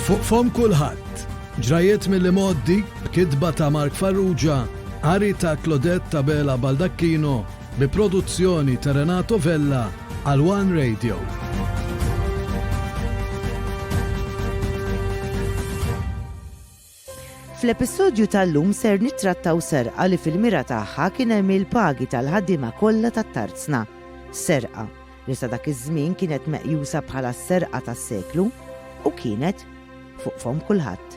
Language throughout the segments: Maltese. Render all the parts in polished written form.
Fuq fom kulħadd, ġrajiet mill-modi, kitba ta' Mark Farrugia, ari ta' Claudette Tabela Baldacchino, bi produzzjoni ta' Renato Vella għal One Radio. Fl-episodju tal-lum ser nittrattaw serqa li fil-mira tagħha kien hemm il-pagi tal-ħaddiema kollha tat-tarzna. Serqa li sa dak iż-żmien kienet meqjusa bħala s-serqa tas-seklu u kienet fuq fom kulħadd.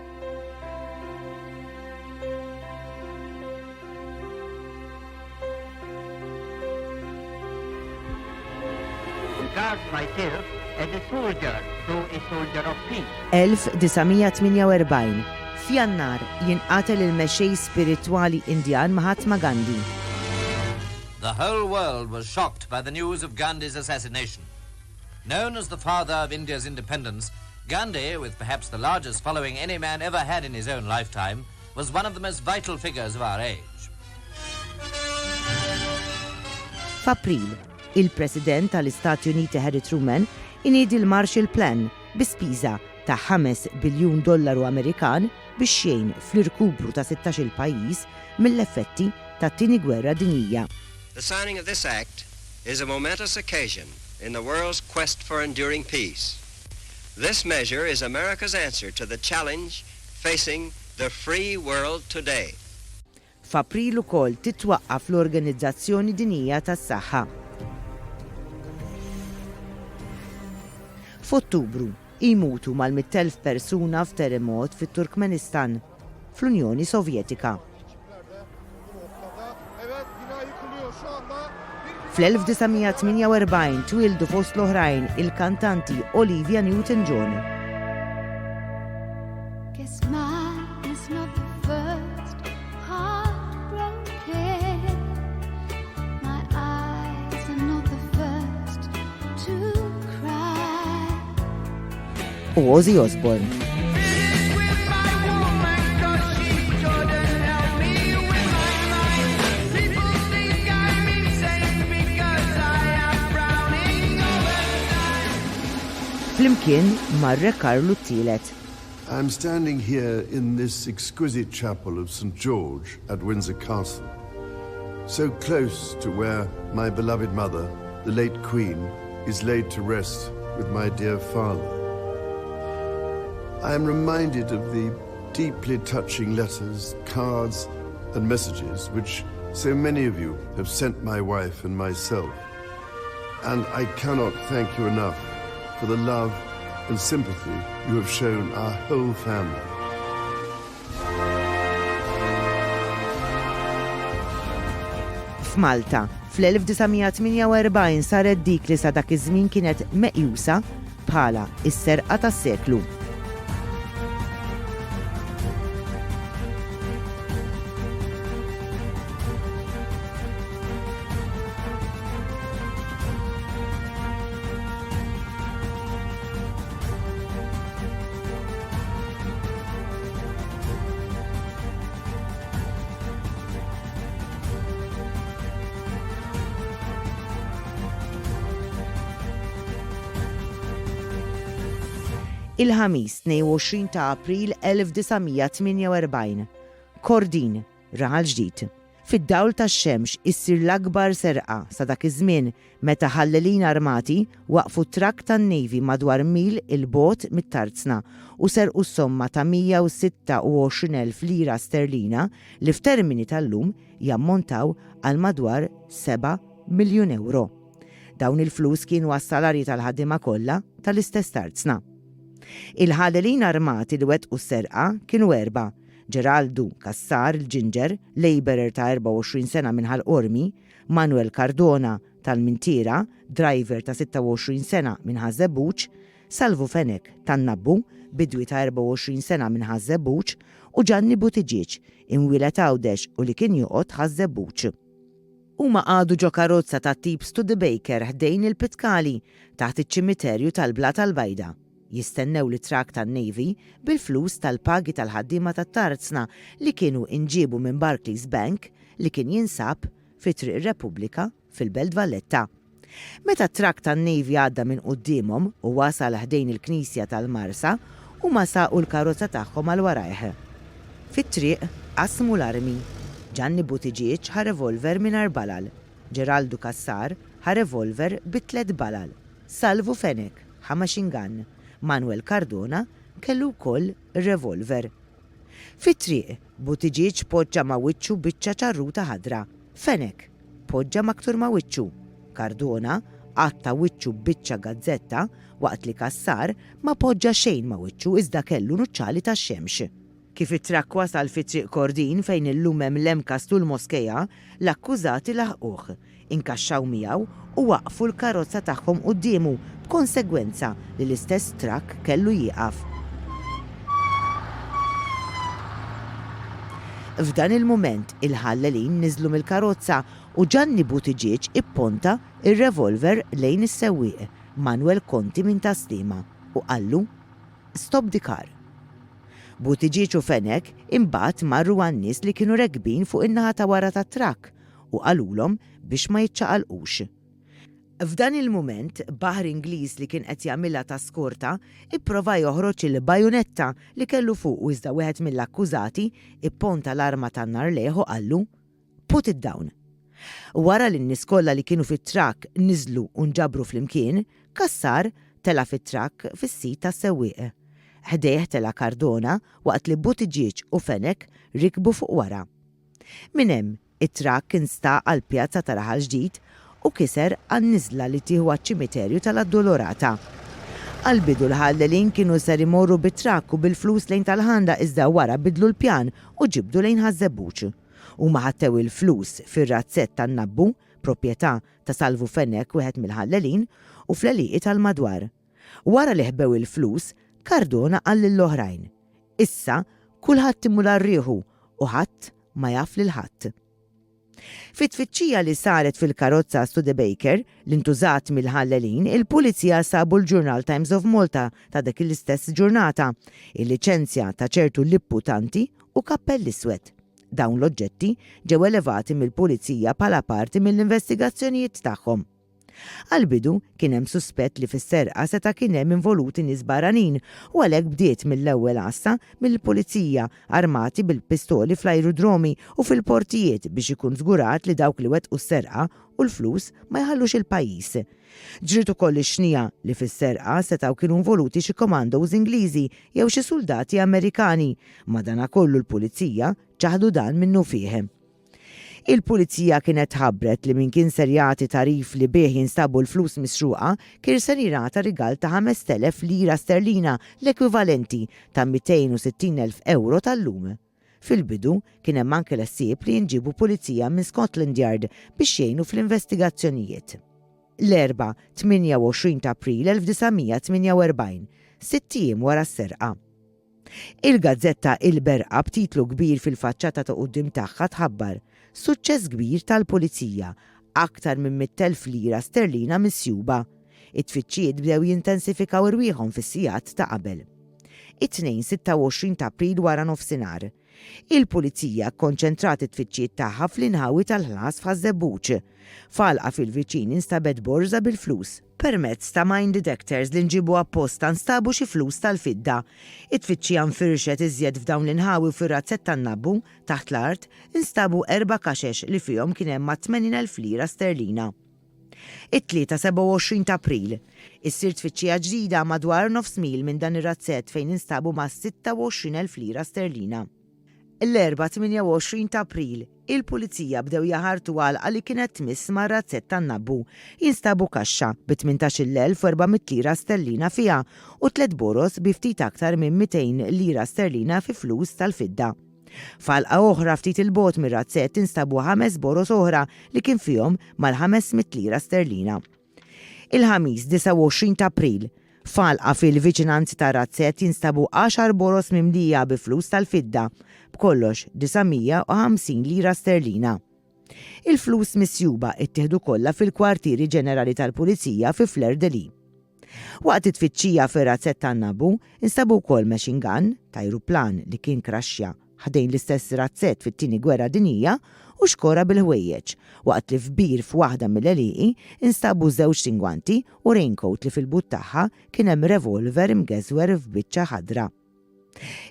Regard myself as a soldier, though a soldier of peace. 1948 f'Jannar jinqatel il-mexxej spiritwali Indjan Mahatma Gandhi. The whole world was shocked by the news of Gandhi's assassination. Known as the father of India's independence, Gandhi, with perhaps the largest following any man ever had in his own lifetime, was one of the most vital figures of our age. F'April, il-President tal-Istati Uniti Harry Truman iniedi l-Marshall Plan bi spiża ta' $5 biljun Amerikan biex jgħin fl-irkupru ta' 16 pajjiż mill-effetti tat-tieni gwerra dinjija. The signing of this act is a momentous occasion in the world's quest for enduring peace. This measure is America's answer to the challenge facing the free world today. F'April ukoll titwaqqaf l-Organizzazzjoni Dinjija tas-Saħħa. F'Ottubru imutu mal-100,000 persuna f'terremot fit-Turkmenistan fl-Unjoni Sovjetika. Fl-1948 twildu fost l-oħrajn il-kantanti Olivia Newton-John. Guess mine is not the first heartbroken. My eyes are not the first to cry. U Ozzy Osbourne. Flimkien marre Karlu t-tielet. I'm standing here in this exquisite chapel of St. George at Windsor Castle, so close to where my beloved mother, the late Queen, is laid to rest with my dear father. I am reminded of the deeply touching letters, cards, and messages which so many of you have sent my wife and myself. And I cannot thank you enough for the love and sympathy you have shown our whole family. F'Malta, fl-1948 saret dik li sa dak iż-żmien kienet meqjusa bħala is-serqa tas-seklu. Il-ħamis 22 ta' April 1948. Kordin, raħal ġdid. Fid-dawl tax-xemx issir l-akbar serqa sa dak iż-żmien meta ħallelin armati waqfu trakk tan-Navy madwar mil il-bogħod mit-tarzna u serqu somma ta' 126,000 lira sterlina li f'termini tal-lum jammontaw għal madwar 7 miljun euro. Dawn il-flus kienu għas-salarji tal-ħaddiema kollha tal-istess tarzna. Il-ħallelin armati li wettqu s-serqa kienu 4: Geraldo Kassar il-Ginger, laborer ta' 24 sena minn Ħal-Qormi, Manuel Cardona tal-Mintira, driver ta' 26 sena minn Ħażebbuċ, Salvo Fenek tan-Nabbu, bidwi ta' 24 sena minn Ħażebbuċ u Gianni Buttigieg, imwieled Għawdex u li kien joqgħod Ħażebbuċ. Huma għadu ġo karozza ta' tip Studebaker ħdejn il-Pitkali taħt iċ-ċimiterju tal-Bla tal-Bajda. Jistennew li trakk tan-Navy bil-flus tal-pagi tal-ħaddiema tat-tarzna li kienu inġiebu minn Barclays Bank li kien jinsab fi Triq Repubblika fil-Belt Valletta. Meta trakk tan-Navy għadda minn qudiemhom u wasal ħdejn il-Knisja tal-Marsa, u ma saqu l-karozza tagħhom għal warajħ. Fit-triq qasmu l-armi. Gianni Buttigieg ħa revolver mingħajr balal. Geraldo Cassar ħa revolver bi3 balal. Salvo Fenech ħa machine gun. Manuel Cardona kellu wkoll revolver. Fit-triq Buttigieg poġġa ma' wiċċu biċċa ċarruta ħadra. Fenech poġġa maktur ma' wiċċu. Cardona għatta wiċċu biċċa gazzetta waqt li Cassar ma poġġa xejn ma' wiċċu iżda kellu nuċċali tax-xemx. Kif it-trakk wasal fi triq Kordin fejn illum hemm l-emkas tul moskeja, l-akkużati laħquh, inkaxxaw miegħu u waqfu l-karozza tagħhom qudiemu b'konsegwenza li l-istess trakk kellu jieqaf. F'dan il-mument il-ħallelin niżlu mill-karozza u Gianni Buttigieg ipponta ir-revolver lejn is-sewwieq Manuel Conti minn taslima u qallu "Stop the car." Buttigieg u Fenech imbagħad marru għan-nies li kienu rekbin fuq in-naħa ta' wara tat-trakk u qalulhom biex ma jiċċaqalqux. F'dan il-mument baħar Ingliż li kien qed jagħmilha ta' skorta ipprova joħroġ il-bajunetta li kellu fuq iżda wieħed mill-akkużati ipponta l-arma tan-nar leħu qallu "Put it down." Wara li n-nies kollha li kienu fit-trakk niżlu u nġabru flimkien, Cassar tela fit-trakk fis-sit tas-sewwieq. Ħdejh tela Cardona waqt li Buttigieg u Fenech rikbu fuq wara. Minn hemm it-trakk instaq għal pjazza ta' Raħal Ġdid u kiser għan-niżla li tieħu għaċ-ċimiterju tal-Addolorata. Għal-bidu l-ħallelin kienu ser imorru bit-trakk u bil-flus lejn tal-ħanda iżda wara bidlu l-pjan u ġibdu lejn ħażebbuċ. U maħattew il-flus fir-razzett tan-nabbu, proprjetà ta' Salvo Fenech wieħed mill-ħallelin, u fl-għaliqi tal-madwar. Wara li ħbew il-flus, Cardona qal lill-oħrajn. Issa kulħadd imur rieħu u ħadd ma jaf lil ħadd. Fit-tfittxija li saret fil-karozza Studebaker li ntużat mill-ħallelin, il-pulizija sabu l-Journal Times of Malta ta' dak l-istess ġurnata, il-liċenzja ta' ċertu lipputanti u kappell iswed. Dawn l-oġġetti ġew elevati mill-pulizija bħala parti mill-investigazzjonijiet tagħhom. Għal-bidu kien hemm suspett li fis-serqa seta' kien hemm involuti nies barranin u għalhekk bdiet mill-ewwel assa mill-pulizija armati bil-pistoli fl-ajrudromi u fil-portijiet biex ikun żgurat li dawk li wettqu s-serqa u l-flus ma jħallux il-pajjiż. Ġriet ukoll ix-xnija li fis-serqa setgħu kienu involuti xi komandos Ingliżi jew xi soldati Amerikani, madankollu l-pulizija ċaħdu dan minnu fih. Il-pulizija kienet ħabbret li min kien ser jagħti tarif li bih jinstabu l-flus misruqa kien ser jingħata rigal ta' 5,000 lira sterlina l-ekwivalenti ta' 260,000 euro tal-lum. Fil-bidu kien hemm anke l-ħsieb li jinġibu pulizija minn Scotland Yard biex jgħinu fl-investigazzjonijiet. L-erba' 28 ta' April 1948, 6 ijiem wara s-serqa. Il-gazzetta Il-Berqa b'titlu kbir fil-faċċata ta' quddiem tagħha tħabbar suċċess kbir tal-pulizija, aktar minn 100,000 lira sterlina misjuba. It-tfittxijiet bdew jintensifikaw irwieħhom fis-sigħat ta' qabel. It-tnejn 26 ta' April wara nofsinhar. Il-pulizija kkonċentrat it-tfittxijiet tagħha fl-inħawi tal-ħlas f'Ħażebbuċ. Falqa fil-viċin instabet borża bil-flus. Permezz ta' mine detectors li nġibu apposta nstabu xi flus tal-fidda. It-tfittxija nfirxet iżjed f'dawn l-inħawi fir-razzett tan-nabbu taħt l-art instabu 4 kaxex li fihom kien hemm ma' 80,000 lira sterlina. It-tlieta 27 ta' April. Issir tfittxija ġdida madwar nofs mil minn dan ir-razzett fejn instabu ma' 26,000 lira sterlina. L-erba' 28 ta' April, il-pulizija bdew jaħartu għalqa li kienet tmiss ma' razzett tan-nabbu. Jinstabu kaxxa bi 18,400 lira sterlina fiha u 3 boros bi ftit aktar minn 200 lira sterlina fi flus tal-fidda. Falqa oħra ftit il-bot mir-razzett instabu 5 boros oħra li kien fihom mal-500 lira sterlina. Il-ħamis 29 ta' April, falqa fil-viċinanzi ta' razzett jinstabu 10 boros mimlija bi flus tal-fidda, b'kollox 950 lira sterlina. Il-flus misjuba ittieħdu kollha fil-kwartieri ġenerali tal-Pulizija fi Fleur-de-Lis. Waqt it-tfittxija fir-razzett tan-nabbu instabu wkoll machine gun ta' ajruplan li kien kraxxa ħdejn l-istess razzett fit-tieni gwerra dinjija u xkora bil-ħwejjeġ, waqt li f'bir f'waħda mill-għalieqi instabu żewġ tingwanti u raincoat li fil-but tagħha kien hemm revolver imgeżwer f'biċċa ħadra.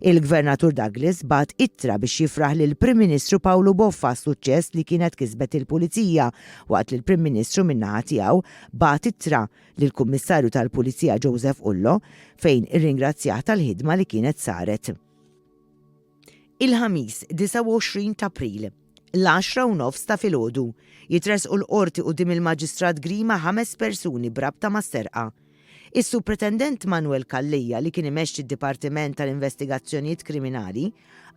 Il-Gvernatur Douglas bat ittra biex jifraħ lil Prim Ministru Paolo Boffa suċċess li kienet kisbet il-Pulizija, waqt li l-Prim Ministru min-naħa tiegħu bat ittra lil Kummissarju tal-Pulizija Joseph Ullo fejn irringrazzjah tal-ħidma li kienet saret. Il-ħamis 29 ta' April, l-10:09 ta' filgħodu, jitresqu l-qorti quddiem il-Maġistrat Grima 5 persuni brabta mas-serqa. Is-Supretendent Manuel Kallija li kien imexxi d-Dipartiment tal-Investigazzjonijiet Kriminali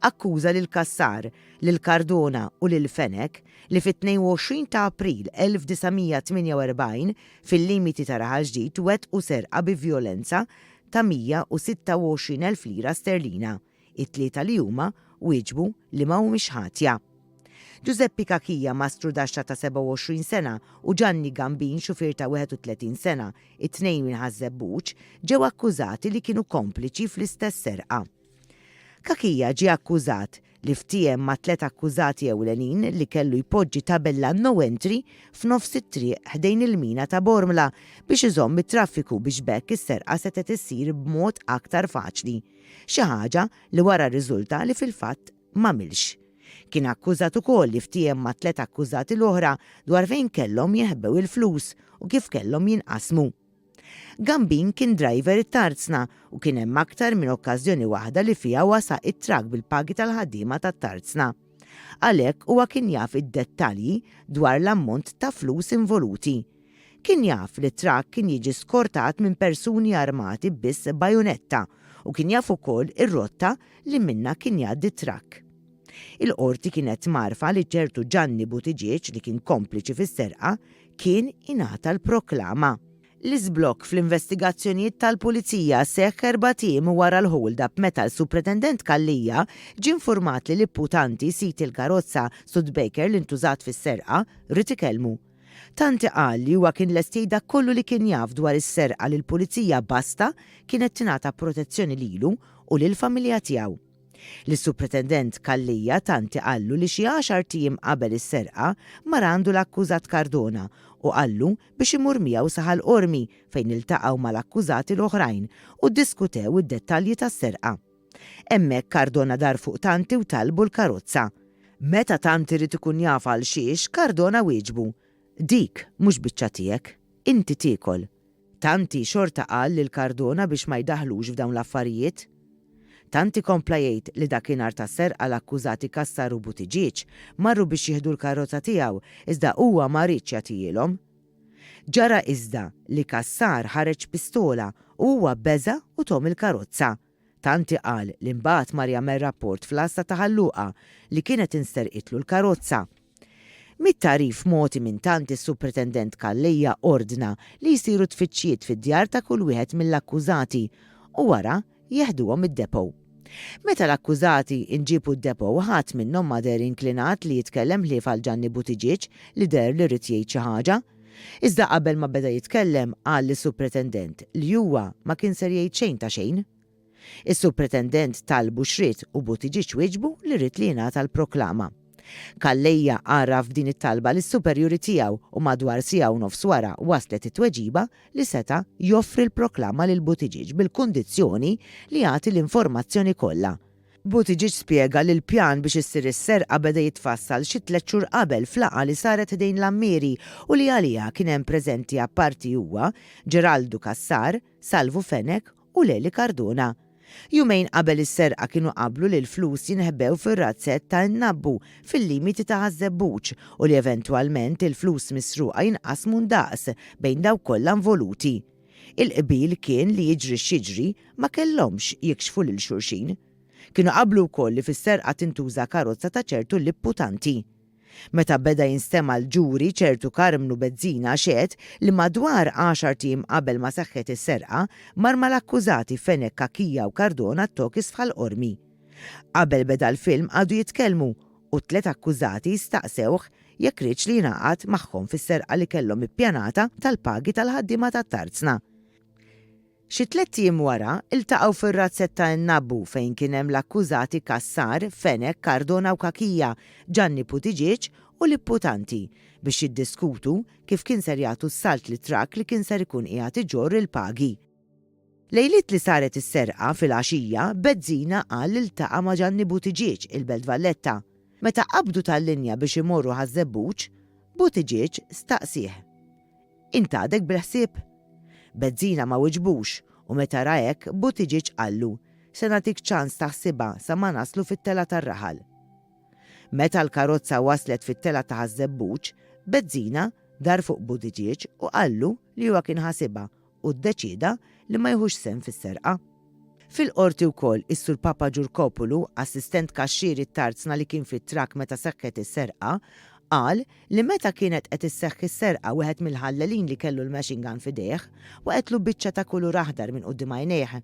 akkuża lil Kassar, lil Cardona u lil Fenech li fit-22 ta' April 1948 fil-limiti ta' Raħal Ġdid wettqu serqa bi vjolenza ta' 126,000 lira sterlina. It-tlieta li huma wieġbu li ma humiex ħatja. Giuseppe Kakija, mastru daxxa ta' 27 sena, u Gianni Gambin, xufier ta' 31 sena, it-tnejn minn Ħażebbuċ, ġew akkużati li kienu kompliċi fl-istess serqa. Kakija ġie akkużat li ftiem ma' 3 akkużati ewlenin li kellu jpoġġi tabella no entry f'nofs it-triq ħdejn il-mina ta' Bormla biex iżomm it-traffiku biex bekk is-serqa setet issir b'mod aktar faċli. Xi ħaġa li wara rriżulta li fil-fatt m'għamilx. Kien akkużat ukoll li ftiem ma' 3 akkużati l-oħra dwar fejn kellhom jeħbew il-flus u kif kellhom jinqasmu. Gambin kien driver it-tarzna u kien hemm aktar minn okkażjoni waħda li fiha wasaq it-trak bil-pagi tal-ħaddiema tat-tarzna. Għalhekk huwa kien jaf id-dettalji dwar l-ammont ta' flus involuti. Kien jaf li t-trak kien jiġi skortat minn persuni armati biss bajonetta u kien jaf ukoll ir-rotta li minnha kien jgħaddi t-trak. Il-qorti kienet marfa li ċertu Gianni Buttigieg li kien kompliċi fis-serqa kien ingħata l-proklama. L-iżblokk fl-investigazzjonijiet tal-Pulizija seħħ 4 tim wara l-hold-up meta l-Supretendent Kallija ġie infurmat li l-imputanti sit il-karozza Studebaker li ntużat fis-serqa rid ikellmu. Tanti qal li huwa kien lest jgħidha kollu li kien jaf dwar is-serqa li l-Pulizija basta kienet tingħata protezzjoni lilu u lill-familja tiegħu. L-Supretendent Kallija tanti qallu li xi 10 tim qabel is-serqa mar għandu l-akkużat Cardona u qallu biex imur miegħu saħal qormi fejn iltaqgħu mal-akkużati l-oħrajn u ddiskutew id-dettalji tas-serqa. Hemmhekk Cardona dar fuq tanti u talbu l-karozza. Meta tanti rid ikun jaf għal xiex, Cardona wieġbu: "Dik mhux biċċa tiegħek, inti tiekol." Tanti xorta qal lil Cardona biex ma jdaħlux f'dawn l-affarijiet. Tanti kompla jgħid li dakinhar tas-serqa l-akkużati Kassar u Buttigieg marru biex jieħdu l-karozza tiegħu iżda huwa ma rridx jagħtihilhom. Ġara iżda li Kassar ħareġ pistola u huwa beża u tom il-karozza. Tanti qal li mbagħad mar jagħmel rapport fl-asta ta' ħalluqa li kienet insterqitlu l-karozza. Mit-tarif moti minn tanti s-Supretendent Kallija ordna li jsiru tfittxijiet fid-djar ta' kull wieħed mill-akkużati u wara jeħduhom id-depo. Meta l-akkużati inġibu d-depo ħadd minnhom ma der inklinat li jitkellem ħlief għal Gianni Buttigieg li der li rrid jgħid xi ħaġa. Iżda qabel ma beda jitkellem qal lis-Supretendent li huwa ma kien ser jgħid xejn ta' xejn. Is-Supretendent talbu xrid u Buttigieg wieġbu li rrid li jingħata l-proklama. Kallija għarraf din it-talba lis-superjuri tiegħu u madwar siegħa u nofs wara waslet it-tweġiba li seta' joffri l-proklama lil Buttigieg bil-kundizzjoni li jagħti l-informazzjoni kollha. Buttigieg spjega li l-pjan biex issir is-serqa beda jitfassal xi 3 xhur qabel f'laqgħa li saret ħdejn l-Ammiri u li għaliha kien hemm preżenti apparti huwa Geraldo Kassar, Salvo Fenech u Leli Cardona. Jumejn qabel is-serqa kienu qablu li l-flus jinħebbew fir-razzett ta' Nnabbu fil-limiti ta' Ħażebbuċ u li eventwalment il-flus misruqa jinqasmu ndaqs bejn daw kollha involuti. Il-qbil kien li jiġri x'jiġri ma kellhomx jikxfu lil xulxin. Kienu qablu wkoll li fis-serqa tintuża karozza ta' ċertu l-imputanti. Meta beda jinstema' l-ġuri ċertu Karmnu Bezzina xed li madwar 10 tim qabel ma seħħet is-serqa mar mal-akkużati Fenech, Kakija u Cardona t-tokis bħal-qormi. Qabel beda l-film għadu jitkellmu u 3 akkużati jistaqsewh jekk ridx li jingħaqad magħhom fis-serqa li kellhom ippjanata tal-pagi tal-ħaddiema tat-tarzna. Xi 3 tim wara iltaqgħu fir-razzett ta' Nnabbu fejn kien hemm l-akkużati Kassar, Fenech, Cardona u Kakija, Gianni Buttigieg u l-imputanti biex jiddiskutu kif kien ser jagħtu s-salt li trak li kien ser ikun qiegħed iġorr il-pagi. Lejliet li saret is-serqa fil-għaxija, Bezzina qal li ltaqa' ma' Gianni Buttigieg il-Belt Valletta. Meta qabdu tal-linja biex imorru ħaż-żebbuġ, Buttigieg staqsih: "Intadek bil-ħsieb?" Bezzina ma wiġbux u meta ra hekk Buttigieg qallu: "Se nagħtik ċans taħsibha sa ma naslu fit-tela tar-raħal." Meta l-karozza waslet fit-tela ta' ħaż-żebbuġ, Bezzina dar fuq Buttigieg u qallu li huwa kien ħasibha u ddeċida li ma jħux sem fis-serqa. Fil-qorti wkoll is-Sur Papa Ġurkopoulou, assistent kaxxieri t-Tarzna li kien fit-trak meta seħħet is-serqa, qal li meta kienet qed isseħħ is-serqa wieħed mill-ħallelin li kellu l-machine gun f'idejh waqgħetlu biċċa ta' kulur aħdar minn quddiem għajnejh.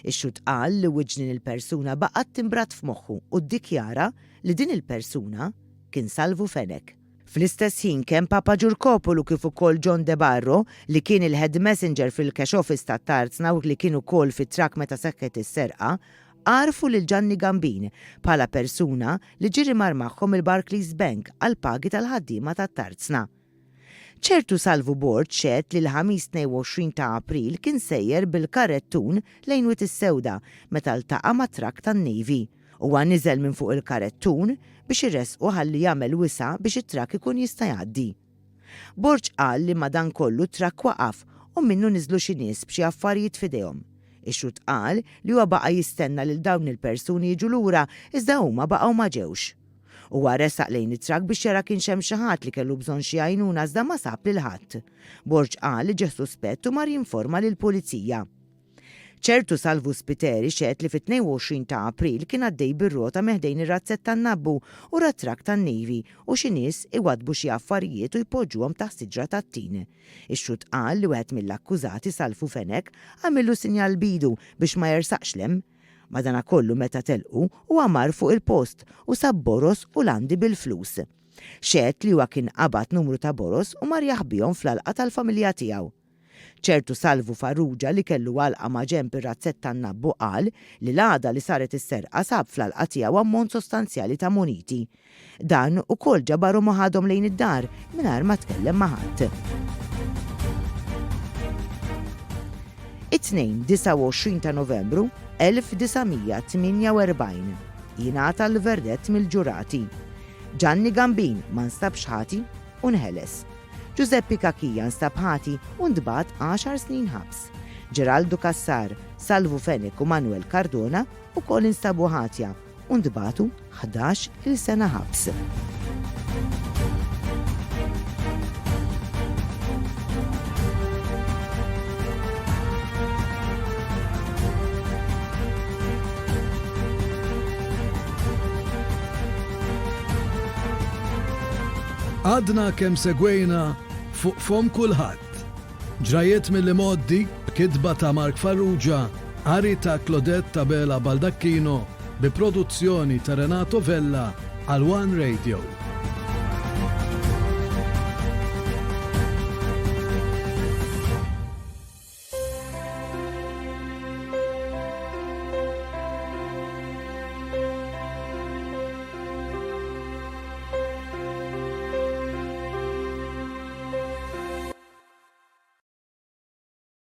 Ix-xut qal li wiġġnin il-persuna baqgħet timbrat f'moħħu u ddikjara li din il-persuna kien Salvo Fenech. Fl-istess ħin kemm Papa Ġurkopoulou kif ukoll John De Barro li kien il-head messenger fil-cash office tat-Tarzna u li kien ukoll fit-trak meta seħħet is-serqa, għarfu lil Gianni Gambin bħala persuna li ġiri magħhom il-Barclays Bank għal pagi tal-ħaddiema tat-Tarzna. ċertu Salvo Bord xedt li l-ħamis 22 ta' April kien sejjer bil-karettun lejn Wit is-Sewda meta ltaqa' ma' trak tan-Navy. Huwa niżel minn fuq il-karettun biex irresqu ħalli jagħmel wisa biex it-trak ikun jista' jgħaddi. Borġ qal li madankollu trak waqaf u minnu niżlu xi nies b'xi affarijiet f'idejhom. Ix-xut qal li huwa baqa' jistenna lil dawn il-persuni jiġu lura iżda huma baqgħu ma ġewx. Huwa resaq lejn it-trak biex jara kien xemm xi ħadd li kellu bżonn xi għajnuna iżda ma sab lil ħadd. Borġ qal li ġie suspett u mar jinforma lill-pulizija. ċertu Salvo Spiteri xedt li fit-22 ta' April kien għaddej bir-rota meħdejn ir-razzett tan-nabbu u rat-trak tan-Navy u xi nies iwadbu xi affarijiet u jpoġġuhom taħt siġra tat-tin. Ix-xut qal li wieħed mill-akkużati Salvo Fenech għamillu sinjal bidu biex ma jersaqx lem. Madankollu meta telqu huwa mar fuq il-post u sab boros u landi bil-flus. Xedt li huwa kien qabad numru ta' boros u mar jaħbihom fl-alqa tal-familja tiegħu. ċertu Salvo Farrugia li kellu għalqa ma' ġenb ir-razzett tan-nabbu qal li l-għada li saret is-serqa sab fl-alqa tiegħu ammont sostanzjali ta' muniti. Dan ukoll ġabaru maħadhom lejn id-dar mingħajr ma tkellem ma' ħadd. It-tnejn 29 ta' Novembru 1948 jingħata l-verdett mill-ġurati. Gianni Gambin ma nstabx ħati u nħeles. Giuseppe Caquia nstab ħati u ndbat 10 snin ħabs. Geraldo Cassar, Salvo Fenech u Manuel Cardona ukoll instabu ħatja u ndbatu 11 sena ħabs. Għadna kemm segwejna fuq fom kulħadd. Ġrajiet mill-modi b'kitba ta' Mark Farrugia, ari ta' Claudette Tabela Baldacchino, bi produzzjoni ta' Renato Vella għal One Radio.